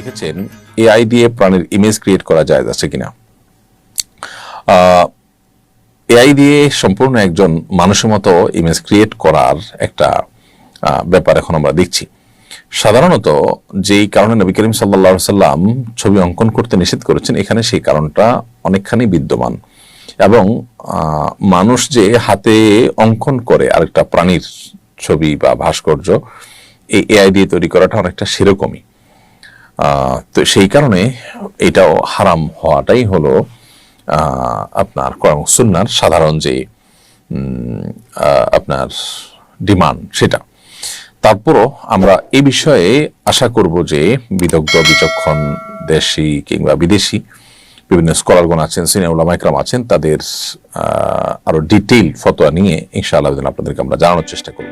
লিখেছেন এআই দিয়ে প্রাণীর ইমেজ ক্রিয়েট করা যায় আছে কিনা। এআই দিয়ে সম্পূর্ণ একজন মানুষের মতো ইমেজ ক্রিয়েট করার একটা ব্যাপার এখন আমরা দেখছি। সাধারণত যেই কারণে নবী করিম সাল্লাল্লাহু আলাইহি সাল্লাম ছবি অঙ্কন করতে নিষেধ করেছেন, এখানে সেই কারণটা অনেকখানি বিদ্যমান। এবং মানুষ যে হাতে অঙ্কন করে আরেকটা প্রাণীর ছবি বা ভাস্কর্য, এই এআই দিয়ে তৈরি করাটা অনেকটা সেরকমই। তো সেই কারণে এটাও হারাম হওয়াটাই হলো আপনার কোরআন সুন্নাহর সাধারণ যে আপনার ডিমান্ড সেটা। তারপরও আমরা এই বিষয়ে আশা করব যে বিদগ্ধ বিচক্ষণ দেশি কিংবা বিদেশি বিভিন্ন স্কলারগণ আছেন, সিনিয়র উলামা ইকরাম আছেন, তাদের আরো ডিটেইল ফতোয়া নিয়ে ইনশাআল্লাহ আপনাদেরকে আমরা জানানোর চেষ্টা করব।